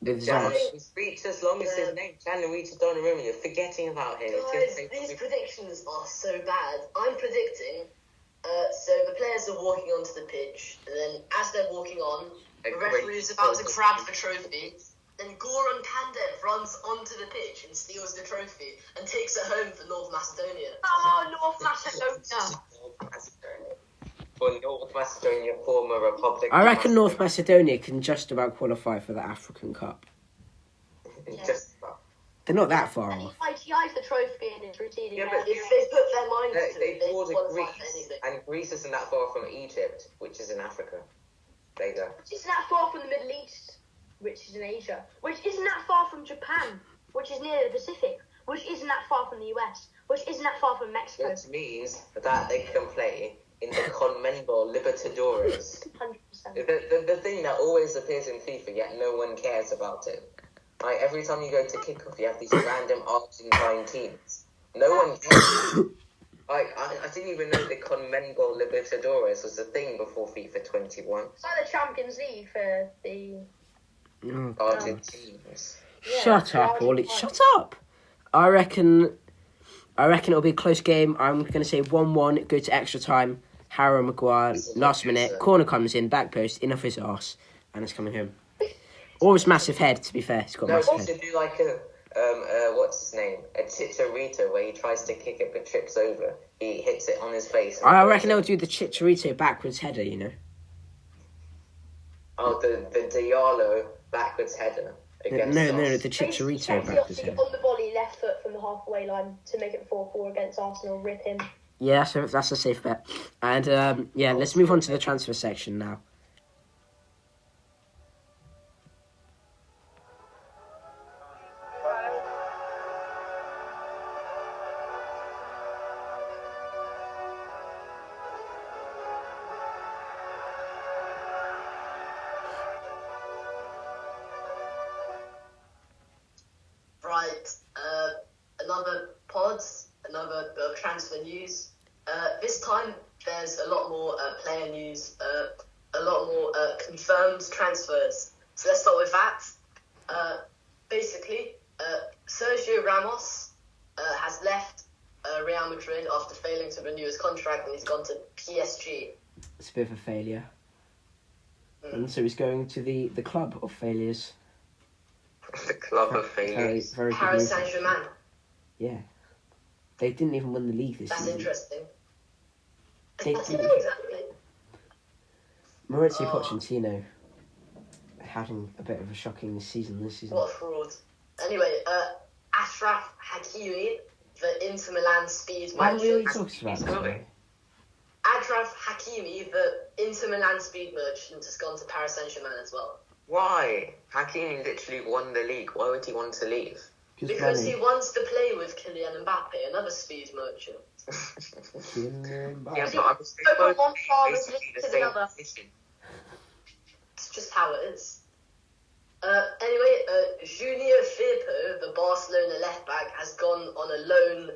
with his arse. Speech as long as his name, Gianluigi Donnarumma. You're forgetting about him. Guys, these predictions are so bad. I'm predicting. So the players are walking onto the pitch, and then as they're walking on, the referee is about to grab the trophy, then Goran Pandev runs onto the pitch and steals the trophy and takes it home for North Macedonia. Oh, North Macedonia. For North Macedonia, former Republic. I reckon North Macedonia can just about qualify for the African Cup. Just about. They're not that far And he off. ITI's the trophy in his receding Yeah, hair. but If they put their minds to They it, they fought qualify Greece, for anything. and Greece isn't that far from Egypt, which is in Africa. There you go. Which isn't that far from the Middle East, which is in Asia. Which isn't that far from Japan, which is near the Pacific. Which isn't that far from the US. Which isn't that far from Mexico. Which means that they can play in the Conmebol Libertadores. 100%. The thing that always appears in FIFA, yet no one cares about it. Like, every time you go to kickoff, you have these random Argentine teams. No one cares. Like, I didn't even know the Conmebol Libertadores was a thing before FIFA 21. It's like the Champions League for the... Oh, Argentines. Yeah, shut the up, Ollie. Argentines. Shut up. I reckon it'll be a close game. I'm going to say 1-1, go to extra time. Harrow Maguire, last minute, corner comes in, back post, in off his arse, and it's coming home. Always massive head, to be fair. He's got No, massive we head. should do like a, what's his name? A chicharito, where he tries to kick it but trips over. He hits it on his face. and I goes reckon in. they'll do the Chicharito backwards header, you know. Oh, the Diallo backwards header. No, Against the us. Chicharito Chelsea backwards obviously header. on the volley, left foot from the halfway line to make it 4-4 against Arsenal. Rip him. Yeah, so that's a safe bet. And let's move on to the transfer section now. Right, another pods, another bit of transfer news. This time there's a lot more player news, a lot more confirmed transfers. So let's start with that. Basically, Sergio Ramos has left Real Madrid after failing to renew his contract, and he's gone to PSG. It's a bit of a failure. And so he's going to the club of failures. The club of Very, failures. very good Paris move. Saint-Germain. Yeah. They didn't even win the league this That's season. interesting. They That's didn't. exactly. Maurizio Oh. Pochettino having a bit of a shocking season this season. What a fraud. Anyway, Achraf Hakimi, the Inter Milan speed Why are we only merchant. talking about this? Really? Sorry? Achraf Hakimi, the Inter Milan speed merchant, has gone to Paris Saint-Germain as well. Why? Hakimi literally won the league. Why would he want to leave? Because money. he wants to play with Kylian Mbappe, another speed merchant. Yeah, he- but I'm Over one farm is basically linked the to the same other. position. It's just how it is. Anyway, Junior Firpo, the Barcelona left-back, has gone on a loan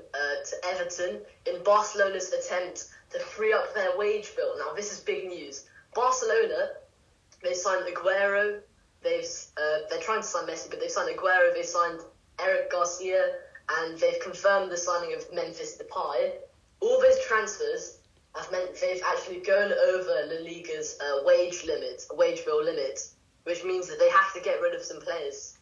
to Everton in Barcelona's attempt to free up their wage bill. Now, this is big news. Barcelona, they signed Aguero. They're trying to sign Messi, but they've signed Aguero. They signed Eric Garcia, and they've confirmed the signing of Memphis Depay. All those transfers have meant they've actually gone over La Liga's wage bill limit, which means that they have to get rid of some players.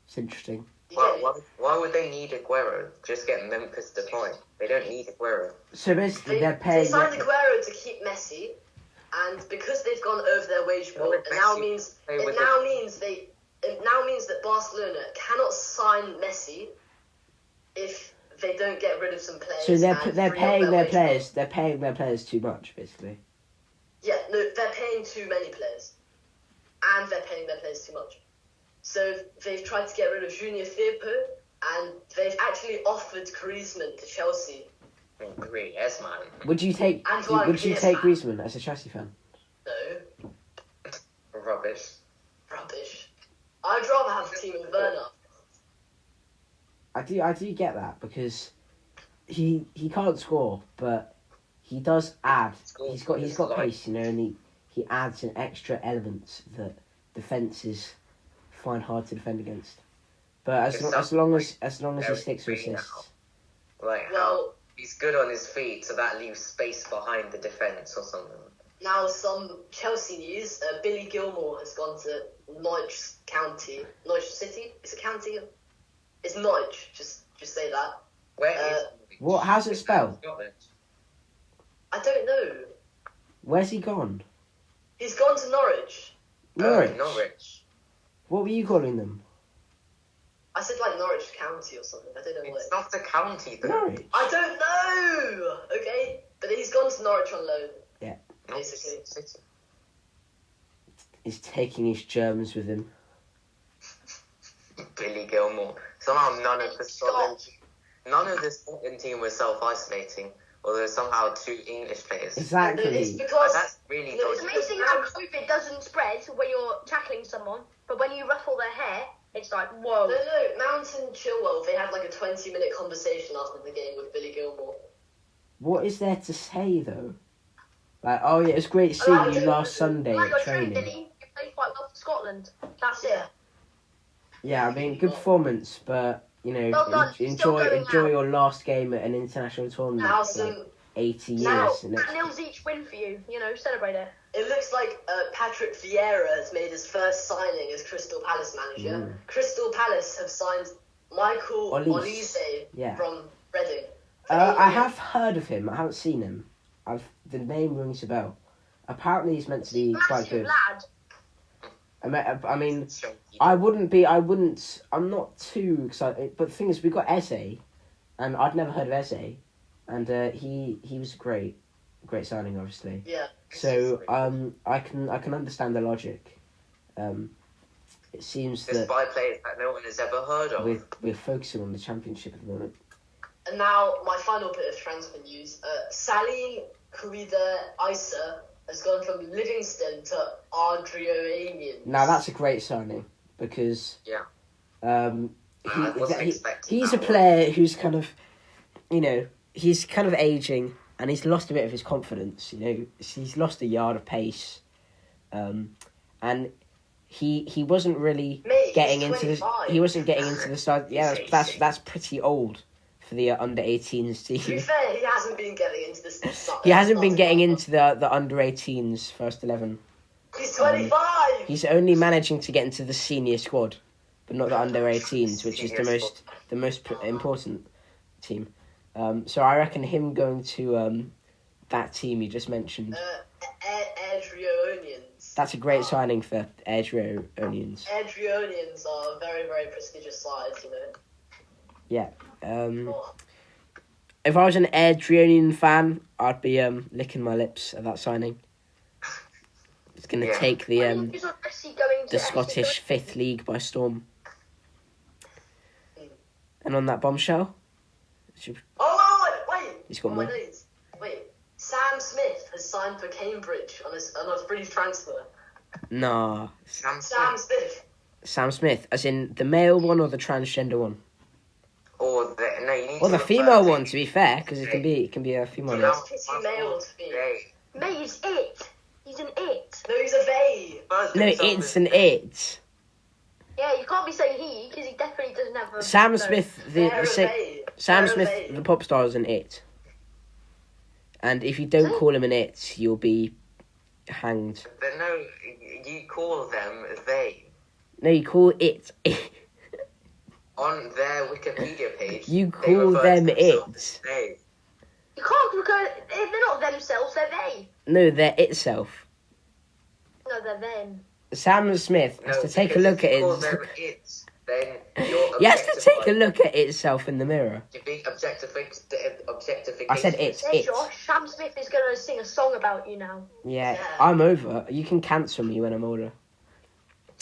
It's interesting. You get me? Why would they need Aguero? Just get Memphis Depay. They don't need Aguero. So basically, They they're paying. signed Aguero to keep Messi, and because they've gone over their wage bill, Well, it now Messi means play it with now means that Barcelona cannot sign Messi if they don't get rid of some players. So they're and they're free up paying their wage players. bill. They're paying their players too much, basically. Yeah, no, they're paying too many players, and they're paying their players too much. So they've tried to get rid of Junior Firpo, and they've actually offered Griezmann to Chelsea. Great, yes, man. Would you take? Antoine Would you Griezmann. take Griezmann as a Chelsea fan? No, Rubbish. rubbish. I'd rather have a team with Werner. I do get that because he can't score, but he does add. He's got pace, you know, and he adds an extra element that defenses find hard to defend against. But as long as he sticks to assists. Like how Well, he's good on his feet, so that leaves space behind the defense or something. now some Chelsea news. Billy Gilmore has gone to Norwich County, Norwich City. It's a county. It's Norwich. Just say that. Where is What? How's it spelled? I don't know. Where's he gone? He's gone to Norwich. Norwich. Norwich. What were you calling them? I said like Norwich County or something. I don't know what. It's not the county though. Norwich. I don't know. Okay, but he's gone to Norwich on loan. Yeah. Basically. City. He's taking his germs with him. Billy Gilmore. Somehow none of the Scotland team was self-isolating, although somehow 2 English players. It's Exactly. because That's really No, It's dodgy. amazing how COVID doesn't spread when you're tackling someone, but when you ruffle their hair, it's like, whoa. no, Mountain Chilwell. They had like a 20-minute conversation after the game with Billy Gilmore. What is there to say though? Like, oh yeah, it's great seeing you last Sunday Like at your dream, training. Billy. You played quite well for Scotland. That's it. Yeah, I mean, good performance, but you know, Well done. Still enjoy going your last game at an international tournament. Now for, like, some. 80 Now- years. And That nils each win for you. Celebrate it. It looks like Patrick Vieira has made his first signing as Crystal Palace manager. Crystal Palace have signed Michael Olise. Olise Yeah. from Reading. I have heard of him. I haven't seen him. The name rings a bell. Apparently, he's meant to be quite Massive good. lad. I mean, I'm not too excited. But the thing is, we got Eze, and I'd never heard of Eze, and he was a great signing, obviously. Yeah. So I can understand the logic. It seems that Despite players that no one has ever heard of. we're focusing on the championship at the moment. And now, my final bit of transfer news. Sally Kuida Isa has gone from Livingston to Ardrioanians. Now that's a great signing because Yeah. um, I wasn't he- expecting he's that a one. player who's kind of, he's kind of aging and he's lost a bit of his confidence. He's lost a yard of pace, and he wasn't really Mate, getting he's into the 25. he wasn't getting into the start. Yeah, that's pretty old for the under 18s To be team. fair, he hasn't been getting into this. He hasn't been getting into the under 18s first 11. He's 25. He's only managing to get into the senior squad, but not the under 18s, which is the most important team. So I reckon him going to that team you just mentioned. Adrionians. That's a great signing for Adrionians. Adrionians are a very, very prestigious side, Yeah. Oh. If I was an Adrionian fan, I'd be licking my lips at that signing. It's going to take the Who's on Messi going to the Scottish Fifth League by storm. And on that bombshell, Oh, wait. He's got Oh, my more. days. Wait. Sam Smith has signed for Cambridge on a free transfer. nah, Sam Sam Smith. Smith. Sam Smith, as in the male one or the transgender one, Or you need or to the refer female to- one. To be fair, because it can be a female. Yeah. name. That's pretty male to me. They- Mate, he's it. He's an it. No, he's a they. First No, things on it's the- an it. Yeah, you can't be saying he, because he definitely doesn't have a... Sam no. Smith, They're a they. Sam They're a Smith, they. the pop star, is an it. And if you don't call him an it, you'll be hanged. But no, you call them they. No, you call it. On their Wikipedia page, You they call refer to them themselves it. as they. You can't look at... If they're not themselves, they're they. No, they're itself. No, they're them. Sam Smith has No, to take a because look if at you call it. them it, then you're He has to take a objectifying- look at itself in the mirror. You're being objectification. I said it. Hey, Josh, Sam Smith is going to sing a song about you now. Yeah, Yeah. I'm over. You can cancel me when I'm older.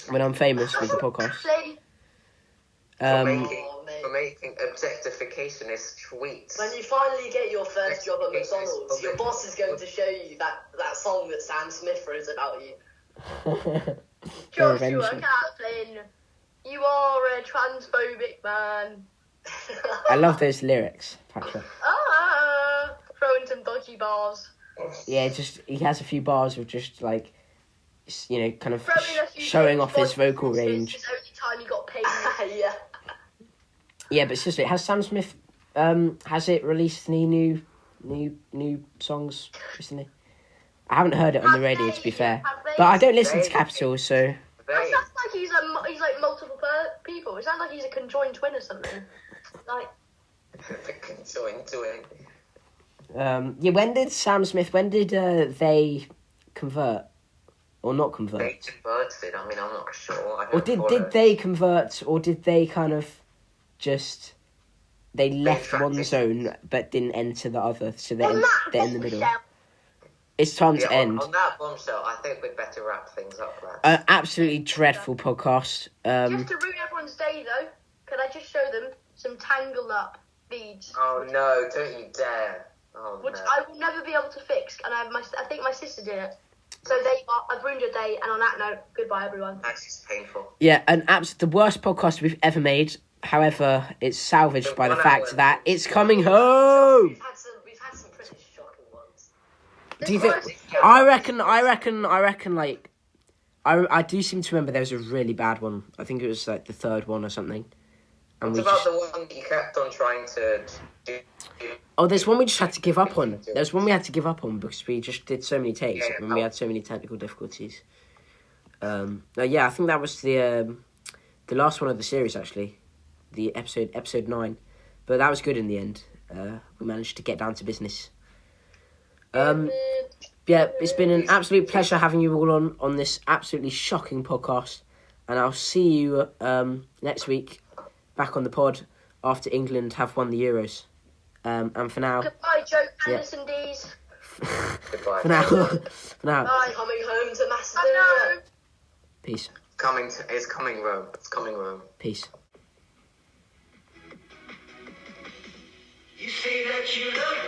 When I'm famous with the podcast. Actually, For making, Oh, mate. for making objectificationist tweets. When you finally get your first job at Yes, McDonald's, yes, your yes. boss is going to show you that song that Sam Smith wrote about you. Joshua Eventually. Kaplan, you are a transphobic man. I love those lyrics, Patrick. Throwing some dodgy bars. Yeah, just he has a few bars of just like, kind of Throwing a few showing off his dodgy vocal bars. range. It's the only time he got paid. Yeah. Yeah, but seriously, has Sam Smith has it released any new songs recently? I haven't heard it on the radio, to be fair. Have they? But I don't listen to Capital, so They, That's my It sounds like he's a conjoined twin or something. Like, The conjoined twin. Yeah, when did Sam Smith, they convert? Or not convert? They converted. I mean, I'm not sure. Or did they convert, or did they kind of just... They left one zone, but didn't enter the other, so they're in the middle. It's time to end. On that bombshell, I think we'd better wrap things up, lads. Absolutely dreadful podcast. Just to ruin everyone's day, though, can I just show them some tangled up beads? Oh no, don't you dare. Oh, Which no. I will never be able to fix, and I think my sister did it. So I've ruined your day, and on that note, goodbye, everyone. That's just painful. Yeah, the worst podcast we've ever made. However, it's salvaged by the fact that it's coming home. We've had some pretty shocking ones. Do you think? I reckon. Like, I do seem to remember there was a really bad one. I think it was like the third one or something. And What about the one that you kept on trying to do? Oh, there's one we just had to give up on. There's one we had to give up on because we just did so many takes and we had so many technical difficulties. Yeah, I think that was the last one of the series actually, the episode 9, but that was good in the end. We managed to get down to business. Yeah, it's been an absolute pleasure having you all on this absolutely shocking podcast, and I'll see you next week back on the pod after England have won the Euros. And for now... Goodbye, Joe Anderson D's. Goodbye. For now. Bye. Coming home to Oh, Macedonia. no. Peace. It's coming, Rome. It's coming, Rome. Peace. You say that you love me.